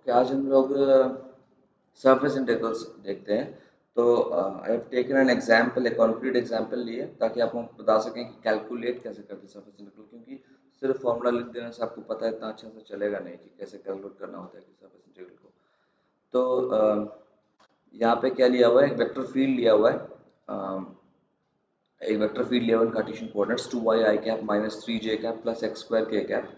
Okay, आज हम लोग सरफेस इंटीग्रल्स देखते हैं। तो I have taken an example, एक कॉन्क्रीट एग्जांपल लिए ताकि आप हमको बता सकें कि कैलकुलेट कैसे करते हैं सरफेस इंटीग्रल, क्योंकि सिर्फ फॉर्मूला लिख देने से आपको पता है इतना अच्छा से चलेगा नहीं कि कैसे कैलकुलेट करना होता है कि सरफेस इंटीग्रल को। तो यहाँ पे क्या लिया हुआ है, एक वेक्टर फील्ड लिया हुआ है। एक वेक्टर फील्ड लिया हुआ है Cartesian coordinates 2y i cap minus 3j cap plus x square k cap,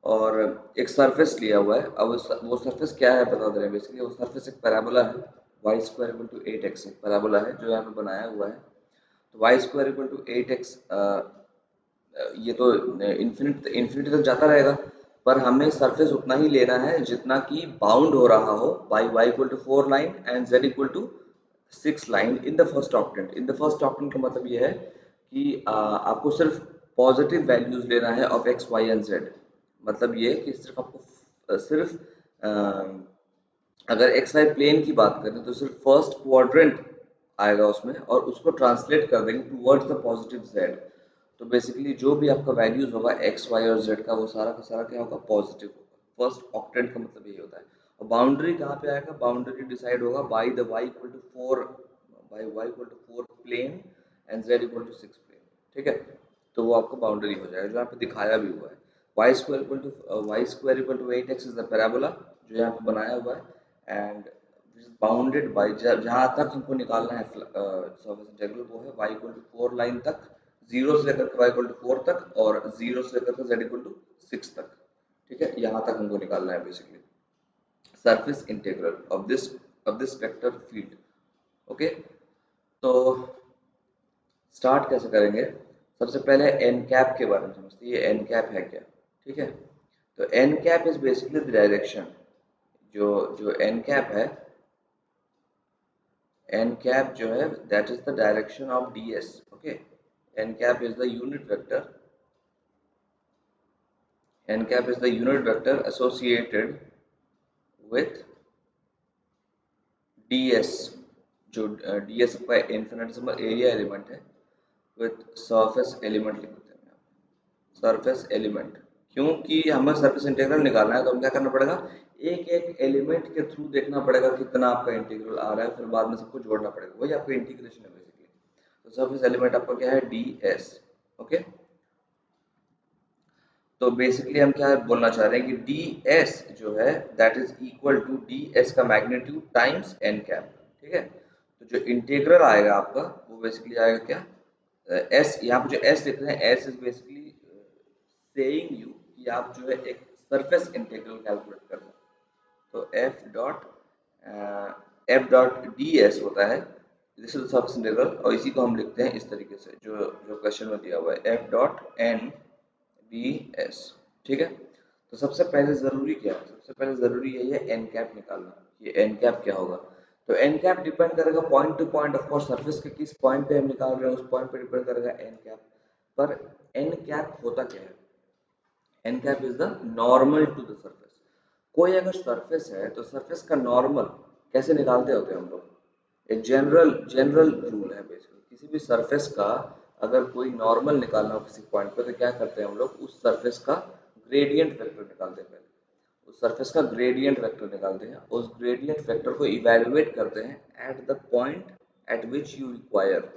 और एक सरफेस लिया हुआ है। अब वो सरफेस क्या है बता दे रहे हैं। बेसिकली वो सरफेस एक पैराबोला है, Y square equal to 8x एक पैराबोला है जो यहाँ पे बनाया हुआ है। तो Y square equal to 8x, ये तो इन्फिनिटी तक जाता रहेगा, पर हमें सरफेस उतना ही लेना है जितना कि बाउंड हो रहा हो by y equal to 4 line and z equal to 6 line in the first octant. In the first octant का मतलब ये है कि आपको सिर्फ पॉजिटिव वैल्यूज लेना है of x y and z। मतलब ये कि सिर्फ आपको सिर्फ अगर एक्स वाई प्लेन की बात करें तो सिर्फ फर्स्ट क्वाड्रेंट आएगा उसमें, और उसको ट्रांसलेट कर देंगे टूवर्ड्स द पॉजिटिव जेड। तो बेसिकली जो भी आपका वैल्यूज होगा एक्स वाई और जेड का, वो सारा का सारा क्या होगा, पॉजिटिव होगा। फर्स्ट ऑक्टेंट का मतलब यही होता है। और बाउंड्री कहाँ पे आएगा, बाउंड्री डिसाइड होगा by the y equal to 4, by y equal to 4 plane and z equal to 6 plane. ठीक है, तो वो आपका बाउंड्री हो जाएगा जो यहाँ पे दिखाया भी हुआ है। y² = 8x is the parabola जो यहाँ पे बनाया हुआ है, एंड बाउंडेड बाय, जहाँ तक हमको निकालना है सरफेस इंटीग्रल, वो है y = 4 लाइन तक, 0 से लेकर के y = 4 तक, और 0 से लेकर के z = 6 तक। ठीक है, यहाँ तक हमको निकालना है basically surface integral of this vector field. Okay, तो स्टार्ट कैसे करेंगे। सबसे पहले एन कैप के बारे में समझते हैं, ये एन कैप है क्या। ठीक है, तो n cap is basically the direction, जो जो एन कैप है, एन कैप जो है that is the direction of d s. Okay, n cap is the unit vector, n cap is the unit vector associated with d s, जो d s का infinitesimal area element है, with surface element लिख देते हैं, surface element. क्योंकि हमें surface integral निकालना है तो हमें क्या करना पड़ेगा, एक एक एलिमेंट के थ्रू देखना पड़ेगा कितना आपका इंटीग्रल आ रहा है, फिर बाद में सबको जोड़ना पड़ेगा, वही आपका इंटीग्रेशन है बेसिकली। तो सरफेस एलिमेंट आपका क्या है, डी एस। ओके, तो बेसिकली हम क्या बोलना चाह रहे हैं कि डी एस जो है that is equal to d s का मैग्नीट्यूड टाइम्स एन कैप। ठीक है, तो जो इंटीग्रल आएगा आपका वो बेसिकली आएगा क्या, एस, यहाँ पे जो एस लिख रहे हैं, S is basically saying you कि आप जो है एक सरफेस इंटीग्रल कैलकुलेट करना। तो एफ डॉट डी एस होता है, दिस इज सरफेस इंटीग्रल, और इसी को हम लिखते हैं इस तरीके से जो जो क्वेश्चन में दिया हुआ है, f dot n d s. ठीक है, तो सबसे पहले ज़रूरी क्या है, सबसे पहले ज़रूरी यही है एन कैप निकालना। ये एन कैप क्या होगा, तो एन कैप डिपेंड करेगा point two point, of course surface के किस पॉइंट पे हम निकाल रहे हैं उस पॉइंट पे डिपेंड करेगा एन कैप। पर एन कैप होता क्या है, n cap is the normal to the surface. कोई अगर सरफेस है तो सरफेस का नॉर्मल कैसे निकालते होते हैं हम लोग, एक जनरल जनरल रूल है बेसिकली, किसी भी सरफेस का अगर कोई नॉर्मल निकालना हो किसी पॉइंट पे तो क्या करते हैं हम लोग, उस सरफेस का ग्रेडियंट वेक्टर निकालते हैं। पहले उस सरफेस का ग्रेडियंट वेक्टर निकालते हैं, उस ग्रेडियंट वेक्टर को इवेल्युएट करते हैं at the point eight which you require.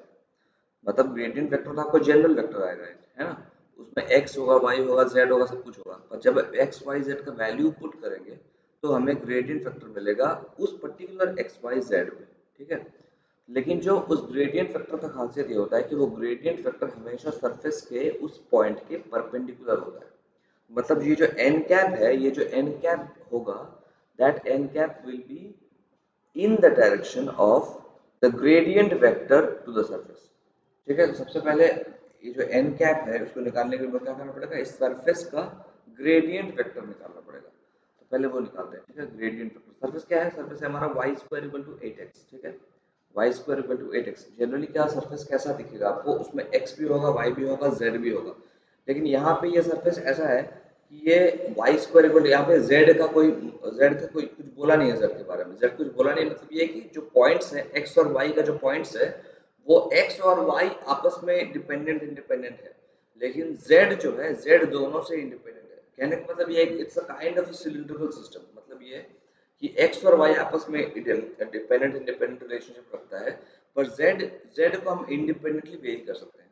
मतलब ग्रेडियंट वेक्टर तो आपको जनरल वेक्टर आएगा, है ना, उसमें x होगा, y होगा, z होगा, सब कुछ होगा। और जब x y z का वैल्यू पुट करेंगे तो हमें ग्रेडियंट वेक्टर मिलेगा उस पर्टिकुलर x y z पे। ठीक है, लेकिन जो उस ग्रेडियंट वेक्टर का खासियत ये होता है कि वो ग्रेडियंट वेक्टर हमेशा सरफेस के उस पॉइंट के परपेंडिकुलर होता है। मतलब ये जो एन कैप है, ये जो एन कैप होगा, that n cap will be in the direction of the gradient vector to the surface। ठीक है, तो सबसे पहले ये जो n कैप है उसको निकालने के लिए क्या करना पड़ेगा, इस सरफेस का ग्रेडियंट वेक्टर निकालना पड़ेगा। तो पहले वो निकालते हैं। ठीक है, ग्रेडियंट वेक्टर सरफेस क्या है, सरफेस है हमारा y² = 8x। ठीक है, y² = 8x। जनरली क्या सरफेस कैसा दिखेगा आपको, उसमें x भी होगा, y भी होगा, z भी होगा। लेकिन यहाँ पे ये सरफेस ऐसा है कि ये y², यहाँ पे z का कोई कुछ बोला नहीं है, z के बारे में z कुछ बोला नहीं। मतलब ये कि जो पॉइंट्स है x और y का, जो पॉइंट्स है वो x और y आपस में इंडिपेंडेंट है, लेकिन z जो है z दोनों से इंडिपेंडेंट है। कहने का मतलब ये it's a kind of cylindrical system. मतलब ये कि एक्स और वाई आपस में डिपेंडेंट इंडिपेंडेंट रिलेशनशिप रखता है, पर जेड जेड को हम इंडिपेंडेंटली वेरी कर सकते हैं।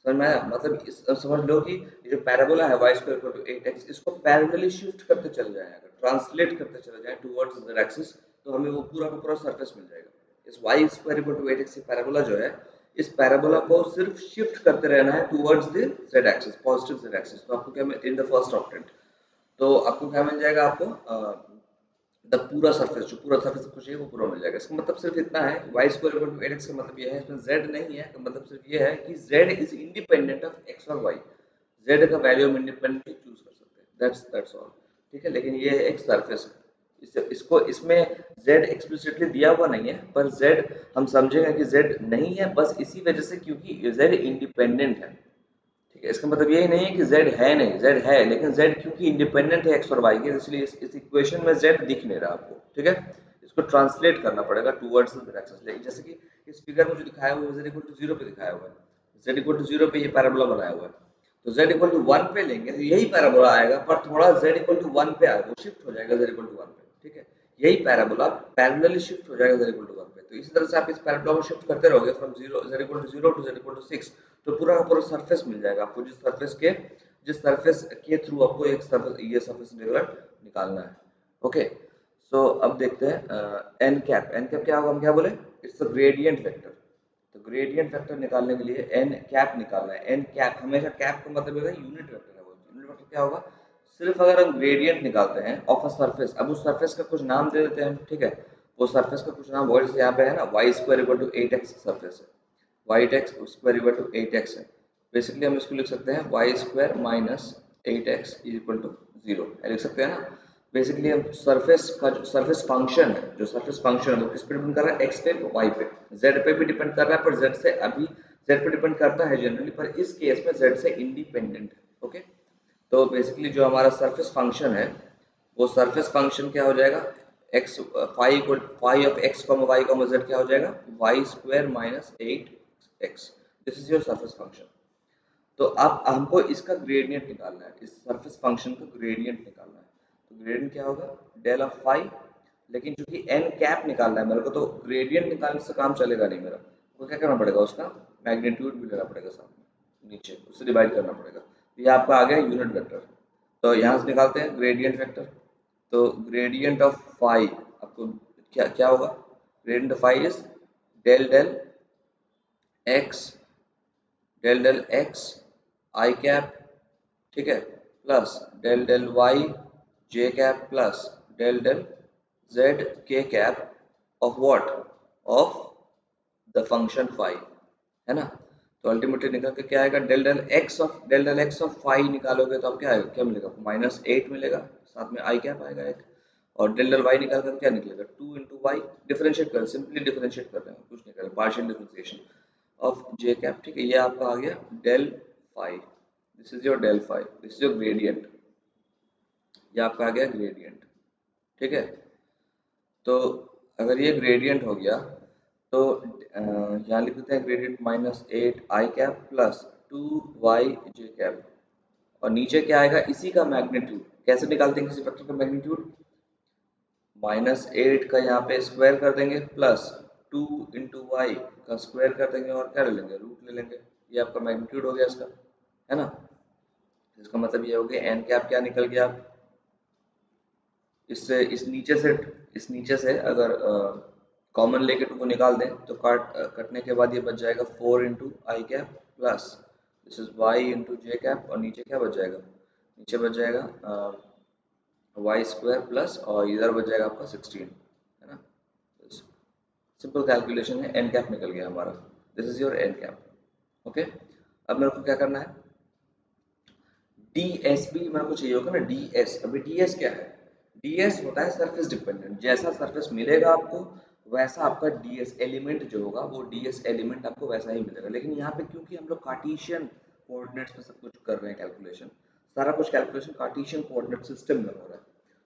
समझ में आया? मतलब समझ लो कि ये जो पैराबोला है Y square equal to 8x, इसको पैरेलली शिफ्ट करते चले जाएं, अगर ट्रांसलेट करते चले जाएं टुवर्ड्स z एक्सिस, तो हमें वो पूरा का पूरा सरफेस मिल जाएगा। इस y square equal to 8x parabola जो है, इस पैराबोला को सिर्फ शिफ्ट करते रहना है towards the z axis, positive z axis. तो आपको क्या इन द फर्स्ट ऑक्टेंट, तो आपको क्या मिल जाएगा, आपको द पूरा सरफेस, जो पूरा सरफेस आपको चाहिए वो पूरा मिल जाएगा। इसका मतलब सिर्फ इतना है, Y square equal to 8x का मतलब ये है, इसमें z नहीं है, का मतलब सिर्फ ये है कि z is independent of x और y। z का वैल्यू हम इंडिपेंडेंटली चूज कर सकते हैं, दैट्स ऑल। ठीक है, लेकिन ये एक सरफेस है, इसको इसमें z एक्सप्लिसिटली दिया हुआ नहीं है, पर z हम समझेंगे कि z नहीं है बस इसी वजह से क्योंकि z इंडिपेंडेंट है। ठीक है, इसका मतलब यही नहीं है कि z है नहीं, z है, लेकिन z क्योंकि इंडिपेंडेंट है x और y के, इसलिए इस इक्वेशन में z दिख नहीं रहा आपको। ठीक है, इसको ट्रांसलेट करना पड़ेगा टुवर्ड्स द एक्सिस, जैसे कि इस फिगर में जो दिखाया हुआ है z इक्वल टू 0 पे दिखाया हुआ है, z इक्वल टू 0 पे ये पैराबोला बनाया हुआ है, तो z इक्वल टू 1 पे लेंगे तो यही पैराबोला आएगा, पर थोड़ा z इक्वल टू 1 पे आएगा, वो शिफ्ट हो जाएगा z इक्वल टू 1 पे। ठीक है, यही पैराबोला पैरेलली शिफ्ट हो जाएगा z इक्वल टू 1 पे। तो इसी तरह से आप इस पैराबोला को शिफ्ट करते रहोगे from 0 z equal to 0 to z equal to 6, तो पूरा का पूरा सरफेस मिल जाएगा आपको, जिस सरफेस के थ्रू आपको एक सरफेस, ये सरफेस इंटीग्रल निकालना है। ओके, सो अब देखते हैं एन कैप। एन कैप क्या होगा, हम क्या बोले, इट्स अ ग्रेडियंट वेक्टर। तो ग्रेडियंट वेक्टर निकालने के लिए एन कैप निकालना है। एन कैप हमेशा कैप का मतलब होगा यूनिट वेक्टर है, वो यूनिट वेक्टर क्या होगा, सिर्फ अगर हम ग्रेडियंट निकालते हैं ऑफ अ सरफेस, अब उस सरफेस का कुछ नाम दे देते हैं हम। ठीक है, वो सरफेस का कुछ नाम, वर्ड यहाँ पे है ना, y square equal to 8x surface है, y x square equal to 8x है। बेसिकली हम इसको लिख सकते हैं y square minus 8x is equal to 0, लिख सकते हैं ना। बेसिकली हम सरफेस का जो सरफेस फंक्शन है, जो सरफेस फंक्शन है वो किस पे डिपेंड कर रहा है, एक्स पे, वाई पे, जेड पे भी डिपेंड कर रहा है, पर जेड से अभी जेड पे डिपेंड करता है जनरली, पर इस केस में जेड से इंडिपेंडेंट है। ओके, तो बेसिकली जो हमारा सरफेस फंक्शन है, वो सरफेस फंक्शन क्या हो जाएगा, x phi of x comma y comma z क्या हो जाएगा, y square minus 8x। This is your surface function. तो अब हमको इसका ग्रेडियंट निकालना है, इस सरफेस फंक्शन का ग्रेडियंट निकालना है। तो ग्रेडियंट क्या होगा, डेल ऑफ फाई, लेकिन चूंकि एन कैप निकालना है मेरे को, तो ग्रेडियंट निकालने से काम चलेगा नहीं मेरा, तो क्या करना पड़ेगा, उसका मैग्नीट्यूड भी लेना पड़ेगा साथ में, नीचे उससे डिवाइड करना पड़ेगा। ये आपका आ गया यूनिट वेक्टर। तो यहाँ से निकालते हैं ग्रेडियंट वेक्टर। तो ग्रेडियंट ऑफ फाई आपको क्या क्या होगा, gradient of phi is del del x, del del x i cap, ठीक है, plus del del y J cap, plus del del z k cap of what, of the function phi, है ना। तो ultimately निकल के क्या आएगा, del del x of phi निकालोगे तो आप क्या आएगा, क्या मिलेगा, -8 मिलेगा, साथ में आई कैप आएगा एक, और डेल डेल वाई निकाल कर क्या निकलेगा, 2 इंटू वाई, डिफरेंशिएट कर, सिंपली डिफरेंशिएट कर रहे हैं, कुछ नहीं कर रहे, partial differentiation of j cap. ठीक है, ये आपका आ गया del phi, this is your del phi, this is your gradient, ये आपका आ गया ग्रेडियंट। ठीक है, तो अगर ये ग्रेडियंट हो गया, तो यहाँ लिख देते हैं ग्रेडियंट -8 आई कैप प्लस 2 वाई जे कैप, और नीचे क्या आएगा, इसी का मैग्नीट्यूड। कैसे निकालते हैं किसी वेक्टर का मैग्नीट्यूड, -8 का यहाँ पे स्क्वायर कर देंगे, प्लस 2 इंटू वाई का स्क्वायर कर देंगे, और क्या ले लेंगे, रूट ले लेंगे। ये आपका मैग्नीट्यूड हो गया इसका, है ना। इसका मतलब ये हो गया एन कैप क्या निकल गया, इससे इस नीचे से अगर कॉमन लेके 2 को निकाल दें, तो कटने के बाद ये बच जाएगा 4 into i cap plus this is y into j cap, और नीचे क्या बच जाएगा, नीचे बच जाएगा वाई स्क्वायर प्लस, और इधर बच जाएगा आपका 16, है ना। सिंपल कैलकुलेशन है, एन कैप निकल गया हमारा, this is your n cap. Okay, अब मेरे को क्या करना है, ds भी मेरे को चाहिए होगा ना, ds। अभी ds क्या है, ds होता है सरफेस डिपेंडेंट, जैसा सरफेस मिलेगा आपको वैसा आपका ds एलिमेंट जो होगा, वो ds एलिमेंट आपको वैसा ही मिलेगा। लेकिन यहाँ पे क्योंकि हम लोग कार्टेशियन कोऑर्डिनेट्स में सब कुछ कर रहे हैं, कैलकुलेशन, सारा कुछ कैलकुलेशन कार्टेशियन कोऑर्डिनेट सिस्टम में हो रहा है,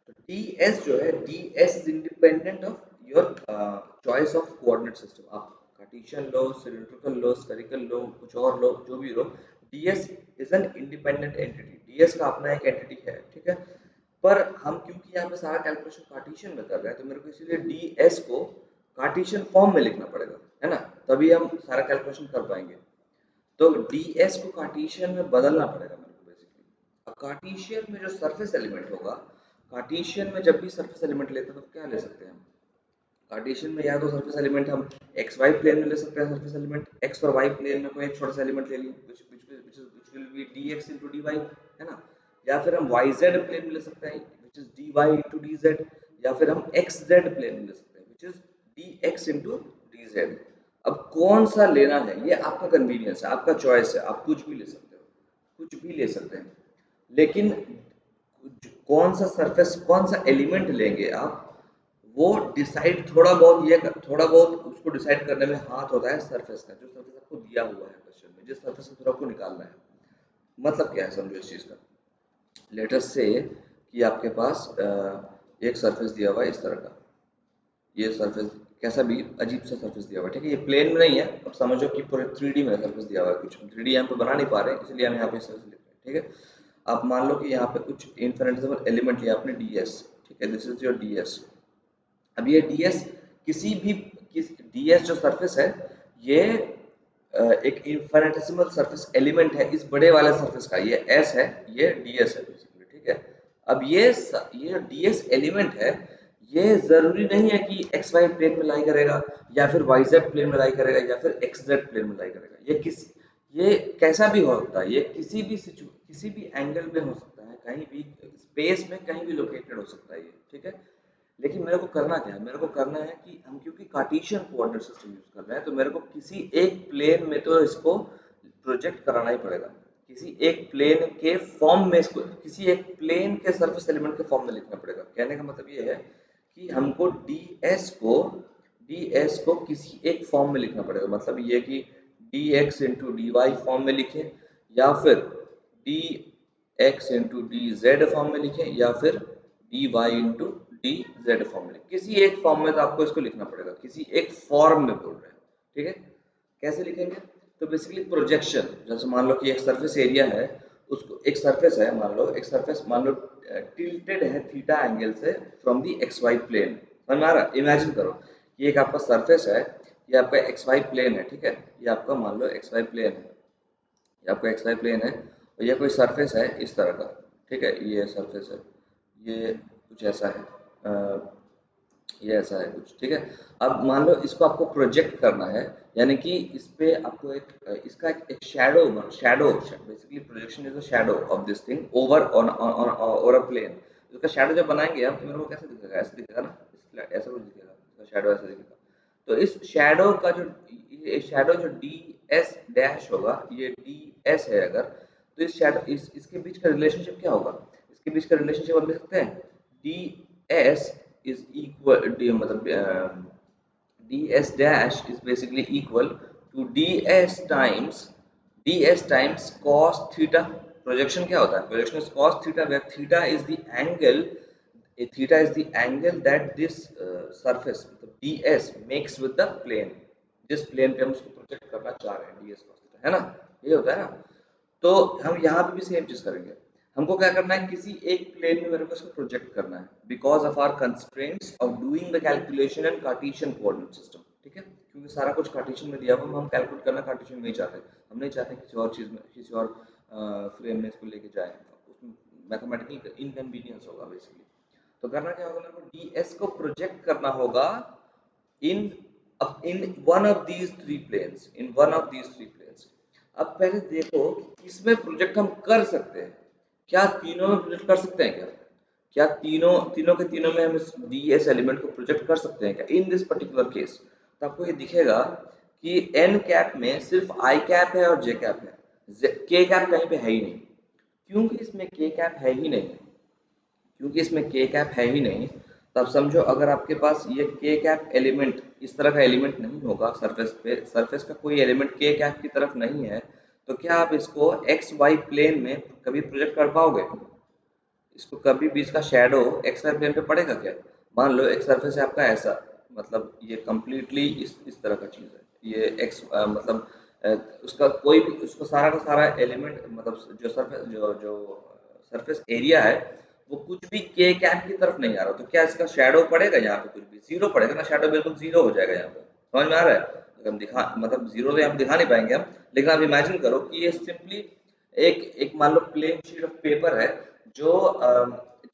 तो ds जो है, ds is independent of your choice of coordinate system. आप कार्टेशियन लो, सिलिंड्रिकल लो, स्फेरिकल लो, कुछ और लो, जो भी लो, ds is an independent entity, ds का अपना एक एंटिटी है। ठीक है, पर हम क्योंकि यहाँ पे सारा कैलकुलेशन कार्टेशियन में कर रहे हैं, तो मेरे को इसीलिए ds को कार्टेशियन फॉर्म में लिखना पड़ेगा, है ना, तभी हम सारा कैलकुलेशन कर पाएंगे। तो ds को कार्टेशियन में बदलना पड़ेगा मेरे को बेसिकली। अब कार्टेशियन में जो सरफेस एलिमेंट होगा, कार्टेशियन में जब भी सरफेस एलिमेंट लेते हैं तो क्या ले सकते हैं हम, कार्टेशियन में या तो सरफेस एलिमेंट हम एक्स वाई प्लेन में ले सकते हैं, सरफेस एलिमेंट एक्स और वाई प्लेन में कोई एक छोटा सा एलिमेंट ले लिए which will be dx into dy, है ना, या फिर हम yz प्लेन में ले सकते हैं which is dy into dz, या फिर हम xz प्लेन में ले सकते हैं which is dx into dz। अब कौन सा लेना है ये आपका कन्वीनियंस है, आपका चॉइस है, आप कुछ भी ले सकते हो, कुछ भी ले सकते हैं, लेकिन कौन सा सरफेस कौन सा एलिमेंट लेंगे आप, वो डिसाइड थोड़ा बहुत उसको डिसाइड करने में हाथ होता है सरफेस का, जो सरफेस आपको दिया हुआ है क्वेश्चन में, जिस सरफेस को आपको निकालना है। मतलब क्या है समझो इस चीज़ का। लेट अस से कि आपके पास एक सरफेस दिया हुआ है इस तरह का, ये सरफेस कैसा भी अजीब सा सरफेस दिया हुआ है, ठीक है, ये प्लेन में नहीं है, अब समझो कि पूरे 3D में सरफेस दिया हुआ है, कुछ 3D यहाँ पे बना नहीं पा रहे हैं इसलिए हम यहाँ पे सरफेस लिख रहे हैं, ठीक है। आप मान लो कि यहाँ पे कुछ इनफिनिटेसिमल एलिमेंट लिया आपने ds, ठीक है, दिस इज योर ds। अब ये ds ds जो सरफेस है ये एक इनफिनिटेसिमल सरफेस एलिमेंट है इस बड़े वाले सरफेस का, ये s है, ये ds है बेसिकली, ठीक है। अब ये ds एलिमेंट है, ये जरूरी नहीं है कि एक्स वाई प्लेन में लाई करेगा या फिर वाई जेड प्लेन में लाई करेगा या फिर एक्स जेड प्लेन में लाई करेगा, ये कैसा भी हो सकता है, ये किसी भी एंगल में हो सकता है, कहीं भी स्पेस में कहीं भी लोकेटेड हो सकता है ये, ठीक है। लेकिन मेरे को करना क्या है, मेरे को करना है कि हम क्योंकि कार्टेशियन कोऑर्डिनेट सिस्टम यूज कर रहे हैं, तो मेरे को किसी एक प्लेन में तो इसको प्रोजेक्ट कराना ही पड़ेगा, किसी एक प्लेन के फॉर्म में इसको, किसी एक प्लेन के सरफेस एलिमेंट के फॉर्म में लिखना पड़ेगा। कहने का मतलब ये है कि हमको ds को किसी एक फॉर्म में लिखना पड़ेगा, मतलब ये कि dx इंटू dy फॉर्म में लिखें, या फिर dx इंटू dz फॉर्म में लिखें, या फिर dy इंटू dz फॉर्म में, किसी एक फॉर्म में तो आपको इसको लिखना पड़ेगा, किसी एक फॉर्म में बोल रहे हैं, ठीक है। कैसे लिखेंगे, तो बेसिकली प्रोजेक्शन, जैसे मान लो कि एक सरफेस एरिया है, उसको एक सरफेस है, मान लो टिल्टेड है थीटा एंगल से from the x y plane, समझ में आ रहा, इमेजिन करो ये एक आपका सरफेस है, ये आपका एक्स वाई प्लेन है, ठीक है, ये आपका मान लो एक्स वाई प्लेन है, ये आपका एक्स वाई प्लेन है, और ये कोई सरफेस है इस तरह का, ठीक है, ये सरफेस है, ये कुछ ऐसा है, ये ऐसा है कुछ, ठीक है। अब मान लो इसको आपको प्रोजेक्ट करना है, यानी कि इस पे आपको इसका एक shadow basically projection is a shadow of this thing over on over a plane. इसका शैडो जब बनाएंगे आप तो मेरे को कैसे दिखेगा, ऐसे दिखेगा ना, ऐसा कुछ दिखेगा, इसका शैडो ऐसा दिखेगा। तो इस शैडो का जो ये शैडो जो डी एस डैश होगा, ये डी एस है अगर, तो इस शैडो इसके बीच का रिलेशनशिप क्या होगा, इसके बीच का रिलेशनशिप हम लिख सकते हैं डी एस is equal मतलब ds dash is basically equal to ds times cos theta। Projection क्या होता है, projection is cos theta where theta is the angle, theta is the angle that this surface मतलब ds makes with the plane, जिस plane पे हम उसको project करना चाह रहे हैं, ds cos theta, है ना, ये होता है ना। तो हम यहाँ पे भी सेम चीज करेंगे, हमको क्या करना है, किसी एक प्लेन में मेरे को इसको प्रोजेक्ट करना है because of our constraints of doing the calculation and Cartesian coordinate system, ठीक है, क्योंकि सारा कुछ कार्टेशियन में दिया हुआ, हम कैलकुलेट करना कार्टेशियन में ही चाहते हैं, हम नहीं चाहते किसी और चीज में, किसी और फ्रेम में इसको लेके जाए, उसमें मैथमेटिकल इनकन्वीनियंस होगा बेसिकली। तो करना क्या होगा, मेरे को ds को प्रोजेक्ट करना होगा in one of these three planes. अब पहले देखो इसमें प्रोजेक्ट हम कर सकते हैं क्या, तीनों में प्रोजेक्ट कर सकते हैं क्या, क्या तीनों के तीनों में हम इस ds एलिमेंट को प्रोजेक्ट कर सकते हैं क्या इन दिस पर्टिकुलर केस। तो आपको ये दिखेगा कि n कैप में सिर्फ i कैप है और j कैप है, k कैप कहीं पे है ही नहीं, क्योंकि इसमें k कैप है ही नहीं, क्योंकि इसमें k कैप है ही नहीं, तब समझो अगर आपके पास ये k कैप एलिमेंट इस तरह का एलिमेंट नहीं होगा सरफेस पे, सरफेस का कोई एलिमेंट k कैप की तरफ नहीं है, तो क्या आप इसको एक्स वाई प्लेन में कभी प्रोजेक्ट कर पाओगे, इसको कभी भी इसका शैडो एक्स वाई प्लेन पे पड़ेगा क्या। मान लो एक सरफेस है आपका ऐसा, मतलब ये कम्प्लीटली इस तरह का चीज़ है, ये एक्स मतलब उसका कोई भी उसको सारा का सारा एलिमेंट मतलब जो सरफेस एरिया है वो कुछ भी के कैप की तरफ नहीं आ रहा, तो क्या इसका शेडो पड़ेगा यहाँ पे? कुछ भी जीरो पड़ेगा ना, शेडो बिल्कुल जीरो हो जाएगा यहाँ पे। समझ में आ रहा है? अगर हम दिखा मतलब जीरो तो यहाँ पे दिखा नहीं पाएंगे हम, लेकिन आप इमेजिन करो कि ये सिंपली एक एक मान लो प्लेन शीट ऑफ पेपर है जो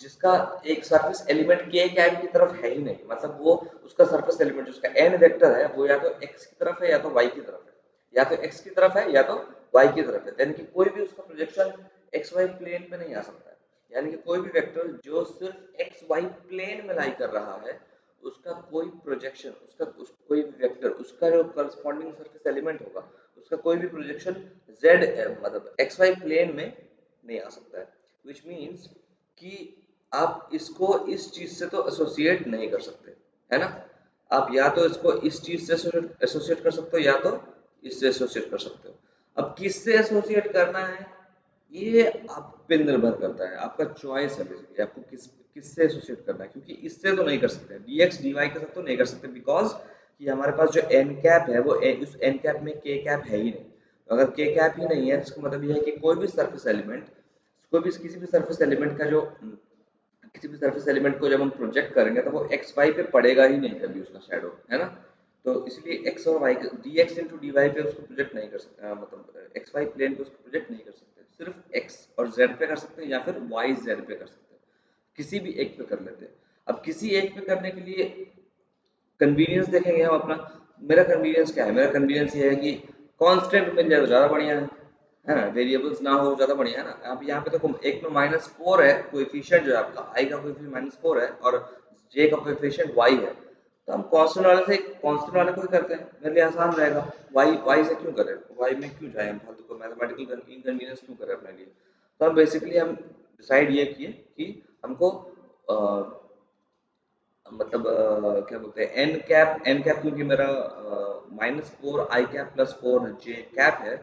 जिसका एक सरफेस एलिमेंट के कैप की तरफ है ही नहीं, मतलब वो उसका सरफेस एलिमेंट जिसका एन वेक्टर है वो या तो एक्स की तरफ है या तो वाई की तरफ है, या तो एक्स की तरफ है या तो वाई की तरफ है, यानी कि कोई भी उसका प्रोजेक्शन एक्स वाई प्लेन पे नहीं आ सकता है। यानी कि कोई भी वेक्टर जो सिर्फ एक्स वाई प्लेन में लाई कर रहा है, उसका कोई प्रोजेक्शन, कोई भी वेक्टर, उसका जो करस्पॉन्डिंग सरफेस एलिमेंट होगा, उसका कोई भी प्रोजेक्शन जेड मतलब एक्स वाई प्लेन में नहीं आ सकता है। विच मीन्स कि आप इसको इस चीज से तो एसोसिएट नहीं कर सकते, है ना? आप या तो इसको इस चीज से एसोसिएट कर सकते हो या तो इससे एसोसिएट कर सकते हो। अब किससे एसोसिएट करना है ये आप पे निर्भर करता है, आपका चॉइस है बेसिकली, आपको किससे एसोसिएट करना है, क्योंकि इससे तो नहीं कर सकते, dx dy के साथ तो नहीं कर सकते, बिकॉज कि हमारे पास जो एन कैप है वो उस एन कैप में के कैप है ही नहीं। तो अगर के कैप ही नहीं है इसका मतलब ये है कि कोई भी सरफेस एलिमेंट, कोई भी किसी भी सरफेस एलिमेंट का जो किसी भी सरफेस एलिमेंट को जब हम प्रोजेक्ट करेंगे तो वो एक्स वाई पे पड़ेगा ही नहीं कभी उसका शेडो, है ना? तो इसलिए एक्स और y d x into D y पे उसको प्रोजेक्ट नहीं कर सकते, मतलब एक्स वाई प्लेन पे उसको प्रोजेक्ट नहीं कर सकते, सिर्फ एक्स और जेड पे कर सकते हैं या फिर वाई जेड पे कर सकते हैं, किसी भी एक पे कर लेते हैं। अब किसी एक पे करने के लिए कन्वीनियंस देखेंगे हम अपना। मेरा कन्वीनियंस क्या है? मेरा कन्वीनियंस ये है कि कांस्टेंट मिल जाए तो ज़्यादा बढ़िया है ना? वेरिएबल्स ना हो ज़्यादा बढ़िया है ना? अब यहाँ पे देखो एक में -4 है कोएफिशिएंट, जो है आपका आई का कोएफिशिएंट -4 है और जे का कोएफिशिएंट वाई है, तो हम कांस्टेंट वाले से कांस्टेंट वाले को ही करते हैं, मेरे लिए आसान रहेगा। वाई वाई से क्यों करें, वाई में क्यों जाए हम फालतू को मैथमेटिकल इनकन्वीनियंस क्यों करें अपने लिए? तो हम बेसिकली हम डिसाइड ये किए कि हमको मतलब क्या बोलते हैं एन कैप, क्योंकि मेरा -4 आई कैप प्लस 4 जे कैप है,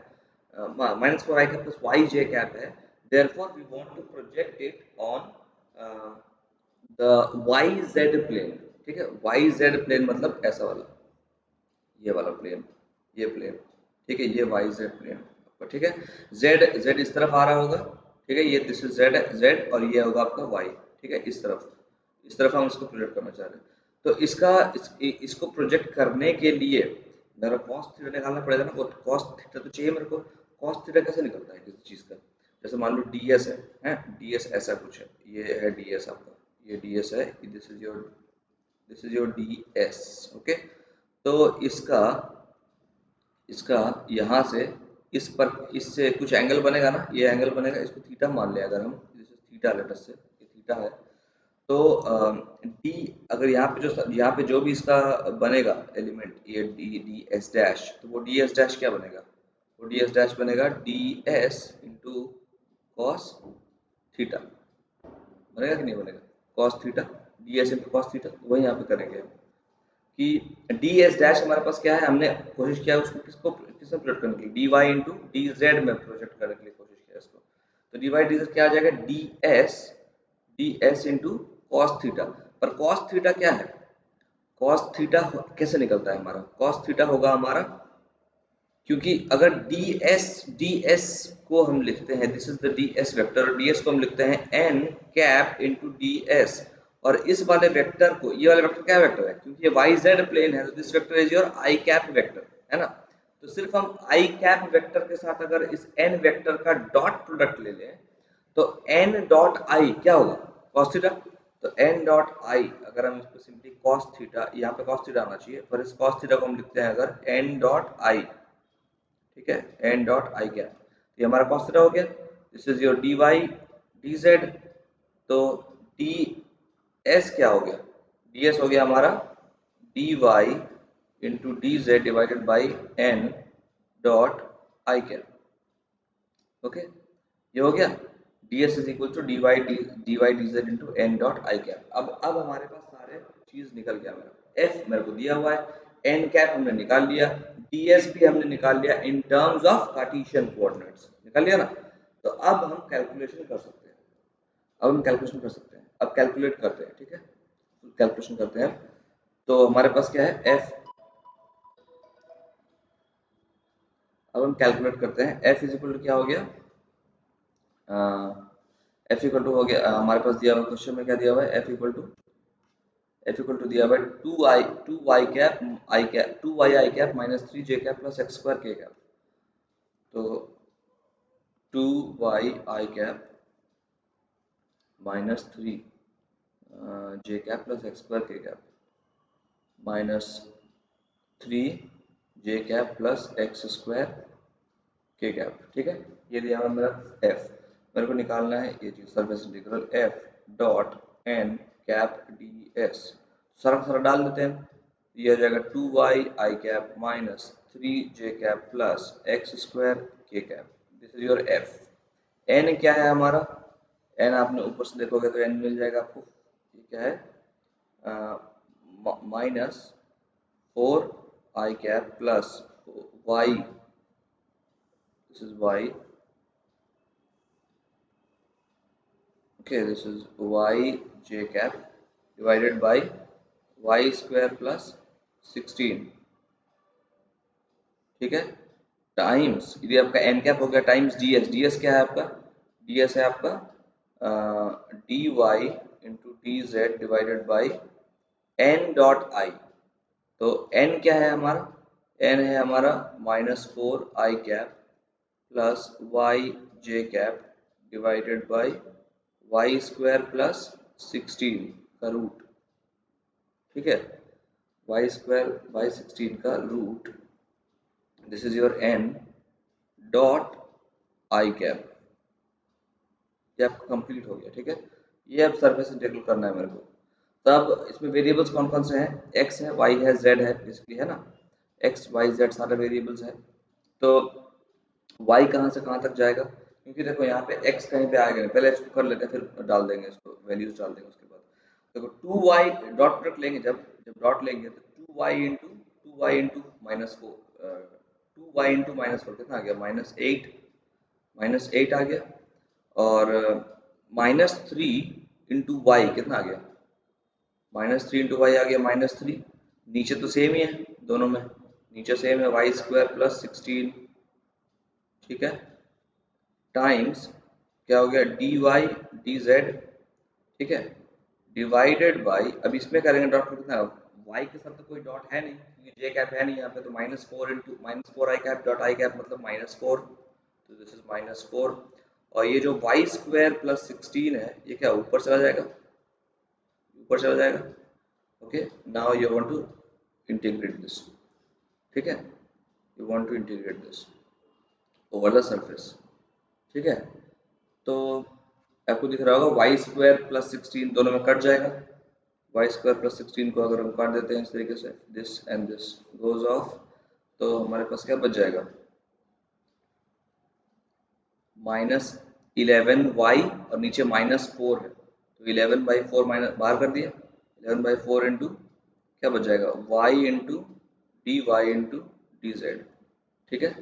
-4 आई कैप प्लस वाई जे कैप है, therefore we want to project it on the y z plane. ठीक है, वाई जेड प्लेन मतलब ऐसा वाला, ये वाला प्लेन, ये प्लेन, ठीक है, ये वाई जेड प्लेन। ठीक है, जेड जेड इस तरफ आ रहा होगा, ठीक है, ये दिस इज जेड जेड और ये होगा आपका वाई। ठीक है, इस तरफ हम इसको प्रोजेक्ट करना चाह रहे हैं। तो इसको प्रोजेक्ट करने के लिए मेरा कॉस थीटा निकालना पड़ेगा ना, कॉस थीटा तो चाहिए मेरे को। कॉस थीटा कैसे निकलता है किसी चीज़ का? जैसे मान लो डी एस है डी एस ऐसा कुछ है, ये है डी एस आपका, ये डी एस है, this is your D s. Okay, तो इसका इसका यहाँ से इस पर इससे कुछ एंगल बनेगा ना, ये एंगल बनेगा, इसको थीटा मान लिया अगर हम, जैसे थीटा लेट अस से ये थीटा है, तो डी, अगर यहाँ पे जो भी इसका बनेगा एलिमेंट, ये डी डी एस डैश, तो वो डी एस डैश क्या बनेगा? वो डी एस डैश बनेगा D S into cos theta, बनेगा कि नहीं बनेगा? Cos theta, D S into cos theta, वही यहाँ पे करेंगे हम कि डी एस डैश हमारे पास क्या है, हमने कोशिश किया उसको किसमें प्लॉट करने के लिए, d Y into D z में प्रोजेक्ट करने के लिए कोशिश किया इसको। तो डी वाई डी जेड क्या आ जाएगा? D S into cos theta. पर कॉस थीटा क्या है? कॉस थीटा कैसे निकलता है हमारा? कॉस थीटा होगा हमारा, क्योंकि अगर डी एस को हम लिखते हैं, this is the D S vector, D S को हम लिखते हैं N cap into D S, और इस वाले वेक्टर को, ये वाला वेक्टर क्या वेक्टर है, क्योंकि ये वाई जेड प्लेन है, तो this vector is your I cap vector, है ना? तो सिर्फ हम आई कैप वेक्टर के साथ अगर इस एन वेक्टर का डॉट प्रोडक्ट ले लें, तो एन डॉट आई क्या होगा? Cos theta. तो एन डॉट आई, अगर हम इसको सिंपली कॉस थीटा, यहाँ पे कॉस थीटा आना चाहिए, पर इस कॉस थीटा को हम लिखते हैं अगर एन डॉट आई, ठीक है, एन डॉट आई कैप, ये हमारा कॉस थीटा हो गया। This is your D Y D Z, तो डी एस क्या हो गया? डी एस हो गया हमारा D Y into D Z divided by N dot I cap. Okay, ये हो गया D S is equal to D Y D Z into N dot I cap. अब हमारे पास सारे चीज निकल गया, मेरा एफ मेरे को दिया हुआ है, एन कैप हमने निकाल लिया, डी एस भी हमने निकाल लिया in terms of Cartesian coordinates, निकाल लिया ना? तो अब हम कैलकुलेशन कर सकते हैं, अब कैलकुलेट करते हैं, ठीक है, कैलकुलेशन करते हैं। तो हमारे पास क्या है? एफ, अब हम कैलकुलेट करते हैं, एफ इज इक्वल टू क्या हो गया? एफ इक्वल टू हो गया हमारे पास दिया हुआ क्वेश्चन में क्या दिया हुआ है एफ इक्वल टू दिया हुआ है two Y I cap minus 3 J cap plus X square K cap. तो 2y I cap minus 3 J cap plus X square K cap minus 3 J cap plus X square K cap. ठीक है, ये दिया हुआ मेरा F, मेरे को निकालना है ये चीज surface integral F dot N cap D S. सारा सारा डाल देते हैं, ये आ जाएगा 2y I cap minus 3 J cap plus X square K cap. This is your F. N क्या है हमारा, एन आपने ऊपर से देखोगे तो एन मिल जाएगा आपको, ये क्या है minus 4 I cap plus Y, this is y, okay, this is y j cap divided by y square plus 16। ठीक है, टाइम्स ये आपका n कैप हो गया टाइम्स ds। ds क्या है आपका, ds है आपका dy into D Z divided by n dot I. तो n क्या है हमारा, n है हमारा minus 4 I cap plus Y J cap divided by Y square plus 16 का रूट। ठीक है, वाई स्क्वायर बाई 16 का root, this is your N dot I cap. ये आपका कंप्लीट हो गया। ठीक है, ये अब सरफेस इंटीग्रल करना है मेरे को। तब इसमें वेरिएबल्स कौन कौन से हैं, एक्स है, वाई है, जेड है, बेसिकली है ना, एक्स वाई जेड सारे वेरिएबल्स हैं। तो y कहाँ से कहाँ तक जाएगा, क्योंकि देखो यहाँ पे x कहीं पे आएगा नहीं, पहले इसको कर लेते हैं फिर डाल देंगे, इसको वैल्यूज डाल देंगे उसके बाद। देखो 2y डॉट प्रोडक्ट लेंगे, जब जब डॉट लेंगे तो 2y into minus 4, 2y into minus 4 कितना आ गया, माइनस 8 आ गया। और माइनस 3 इंटू वाई कितना आ गया, माइनस 3 इंटू वाई आ गया -3। नीचे तो सेम ही है दोनों में, नीचे सेम है वाई स्क्वायर प्लस 16। ठीक है, टाइम्स क्या हो गया डी वाई डी जेड। ठीक है, डिवाइडेड बाई, अब इसमें करेंगे डॉट में कितना, वाई के साथ तो कोई डॉट है नहीं क्योंकि जे कैप है नहीं यहाँ पे, तो -4 आई कैप डॉट आई कैप मतलब -4, तो दिस इज -4। और ये जो वाई स्क्वायर प्लस 16 है ये क्या ऊपर चला जाएगा, ऊपर चला जाएगा। Okay, now you want to integrate this. ठीक है, you want to integrate this over the surface. ठीक है, तो आपको दिख रहा होगा वाई स्क्वायर प्लस 16 दोनों में कट जाएगा। वाई स्क्वायर प्लस 16 को अगर हम काट देते हैं इस तरीके से, this and this goes off, तो हमारे पास क्या बच जाएगा, -11y और नीचे -4 है, तो 11/4 माइनस बाहर कर दिया, 11/4 इंटू क्या बच जाएगा, y into D Y into D Z. ठीक है,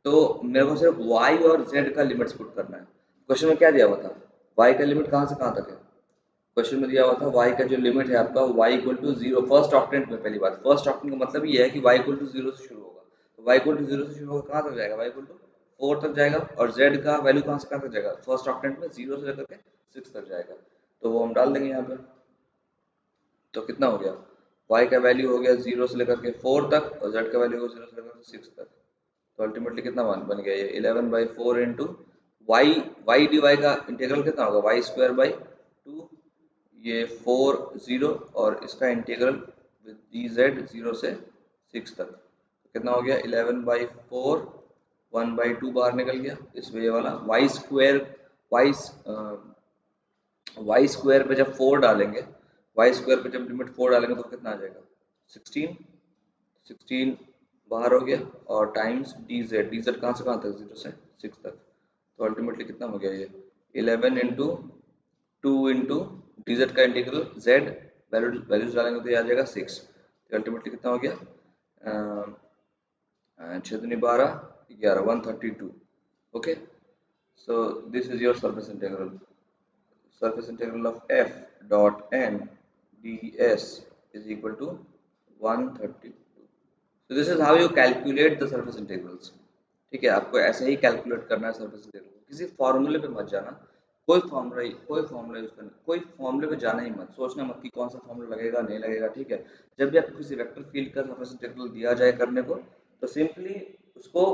तो मेरे को सिर्फ y और z का लिमिट्स पुट करना है। क्वेश्चन में क्या दिया हुआ था, y का लिमिट कहाँ से कहाँ तक है, क्वेश्चन में दिया हुआ था y का जो लिमिट है आपका y equal to 0, first octant में। पहली बात, फर्स्ट ऑक्टेंट का मतलब ये है कि y इक्वल टू 0 से शुरू होगा, तो y इक्वल टू 0 से शुरू होगा, कहाँ तक जाएगा, y इक्वल टू 4 तक जाएगा। और z का वैल्यू कहाँ से कहाँ तक जाएगा, फर्स्ट ऑक्टेंट में 0 से लेकर के 6 तक जाएगा, तो वो हम डाल देंगे यहाँ पे। तो कितना हो गया, y का वैल्यू हो गया 0 से लेकर के 4 तक और z का वैल्यू हो 0 से लेकर के 6 तक। तो अल्टीमेटली कितना मान बन गया ये 11/4 इंटू वाई डी वाई का इंटीग्रल कितना होगा, वाई स्क्वायर बाई 2, ये 4 0 और इसका इंटीग्रल विद डी जेड 0 से 6 तक, तो कितना हो गया 11/4, 1/2 बाहर निकल गया, इसमें ये वाला वाई वाई स्क्वायर पे जब 4 डालेंगे, वाई स्क्वायर पे जब लिमिट 4 डालेंगे तो कितना आ जाएगा 16, 16 बाहर हो गया, और टाइम्स डी जेड कहाँ से कहाँ तक 0 से 6 तक, तो अल्टीमेटली कितना हो गया ये 11 इंटू 2 इंटू डी जेड का इंटीग्रल जेड वैल्यूज डालेंगे तो ये आ जाएगा 6, तो अल्टीमेटली कितना हो गया 6 दूनी 12 11 132। Okay, so this is your surface integral of f dot n ds is equal to 132। so this is how you calculate the surface integrals। ठीक है, आपको ऐसे ही कैलकुलेट करना है सरफेस इंटीग्रल को, किसी फॉर्मूले पे मत जाना, कोई फॉर्मूला यूज करना, कोई फॉर्मूले पे जाना ही मत, सोचना मत कि कौन सा फॉर्मूला लगेगा नहीं लगेगा, ठीक है। जब भी आपको किसी वेक्टर फील्ड का सरफेस इंटीग्रल दिया जाए करने को, तो सिंपली उसको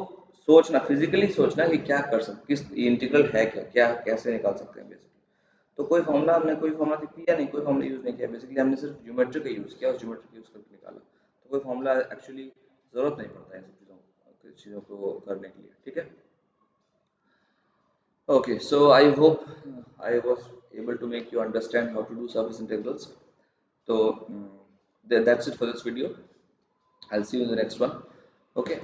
सोचना, फिजिकली सोचना कि क्या कर सकते, किस इंटीग्रल है क्या, क्या कैसे निकाल सकते हैं बेसिकली। तो कोई फॉर्मूला किया नहीं, कोई फॉर्मूला यूज नहीं किया, बेसिकली हमने सिर्फ ज्योमेट्री का यूज किया और ज्योमेट्री का यूज करके निकाला। तो कोई फॉर्मूला एक्चुअली जरूरत नहीं पड़ता है इन सब चीज़ों को करने के लिए, ठीक है। Okay, so I hope I was able to make you understand how to do surface integrals. So that's it for this video. I'll see you in the next one. Okay.